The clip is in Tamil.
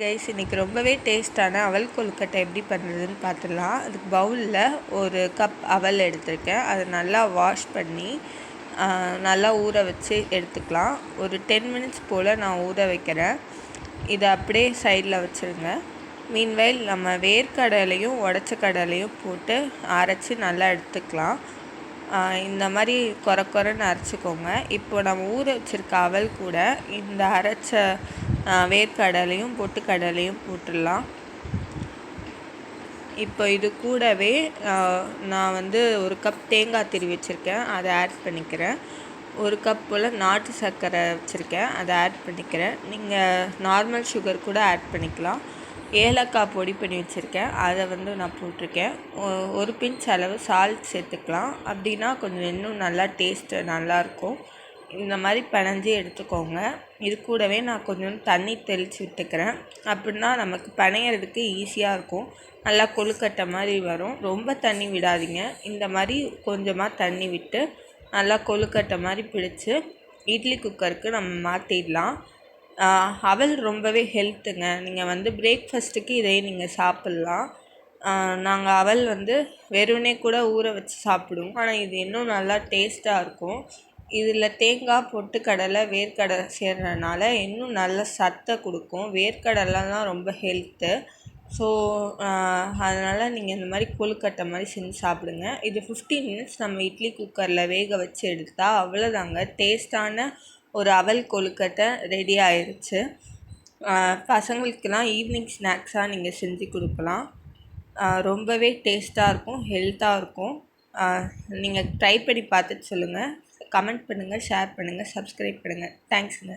கைஸ் இன்றைக்கி ரொம்பவே டேஸ்ட்டான அவல் கொழுக்கட்டை எப்படி பண்ணுறதுன்னு பார்த்துடலாம். அதுக்கு பவுலில் ஒரு கப் அவல் எடுத்திருக்கேன். அதை நல்லா வாஷ் பண்ணி நல்லா ஊற வச்சு எடுத்துக்கலாம். ஒரு 10 மினிட்ஸ் போல் நான் ஊற வைக்கிறேன். இதை அப்படியே சைடில் வச்சுருங்க. மீன்வைல் நம்ம வேர்க்கடலையும் உடச்ச கடலையும் போட்டு அரைச்சி நல்லா எடுத்துக்கலாம். இந்த மாதிரி கொரன்னு அரைச்சிக்கோங்க. இப்போ நம்ம ஊற வச்சுருக்க அவல் கூட இந்த அரைச்ச வேர்க்கடலையும் பொட்டுக்கடலையும் போட்டுடலாம். இப்போ இது கூடவே நான் வந்து ஒரு கப் தேங்காய் திருவி வச்சுருக்கேன், அதை ஆட் பண்ணிக்கிறேன். ஒரு கப் போல் நாட்டு சர்க்கரை வச்சுருக்கேன், அதை ஆட் பண்ணிக்கிறேன். நீங்கள் நார்மல் சுகர் கூட ஆட் பண்ணிக்கலாம். ஏலக்காய் பொடி பண்ணி வச்சுருக்கேன், அதை வந்து நான் போட்டிருக்கேன். ஒரு பிஞ்ச் அளவு சால்ட் சேர்த்துக்கலாம். அப்படின்னா கொஞ்சம் இன்னும் நல்லா டேஸ்ட்டு நல்லாயிருக்கும். இந்த மாதிரி பிணைஞ்சி எடுத்துக்கோங்க. இது கூடவே நான் கொஞ்சம் தண்ணி தெளித்து விட்டுக்கிறேன். அப்படின்னா நமக்கு பிணையிறதுக்கு ஈஸியாக இருக்கும். நல்லா கொழுக்கட்டை மாதிரி வரும். ரொம்ப தண்ணி விடாதீங்க. இந்த மாதிரி கொஞ்சமாக தண்ணி விட்டு நல்லா கொழுக்கட்டை மாதிரி பிடிச்சி இட்லி குக்கருக்கு நம்ம மாற்றிடலாம். அவல் ரொம்பவே ஹெல்த்துங்க. நீங்கள் வந்து பிரேக்ஃபாஸ்ட்டுக்கு இதையே நீங்கள் சாப்பிட்லாம். நாங்கள் அவல் வந்து வெறுமனே கூட ஊற வச்சு சாப்பிடுவோம். ஆனால் இது இன்னும் நல்லா டேஸ்ட்டாக இருக்கும். இதில் தேங்காய், பொட்டுக்கடலை, வேர்க்கடலை சேர்றதுனால இன்னும் நல்ல சத்தை கொடுக்கும். வேர்க்கடலைலாம் ரொம்ப ஹெல்த்து. ஸோ அதனால் நீங்கள் இந்த மாதிரி கொழுக்கட்டை மாதிரி செஞ்சு சாப்பிடுங்க. இது 15 மினிட்ஸ் நம்ம இட்லி குக்கரில் வேக வச்சு எடுத்தால் அவ்வளோதாங்க. டேஸ்ட்டான ஒரு அவல் கொழுக்கட்டை ரெடி ஆயிடுச்சு. பசங்களுக்கெல்லாம் ஈவினிங் ஸ்நாக்ஸாக நீங்கள் செஞ்சு கொடுக்கலாம். ரொம்பவே டேஸ்ட்டாக இருக்கும், ஹெல்த்தாக இருக்கும். நீங்கள் ட்ரை பண்ணி பார்த்துட்டு சொல்லுங்கள். கமெண்ட் பண்ணுங்கள், ஷேர் பண்ணுங்கள், சப்ஸ்கிரைப் பண்ணுங்கள். தேங்க்ஸுங்க.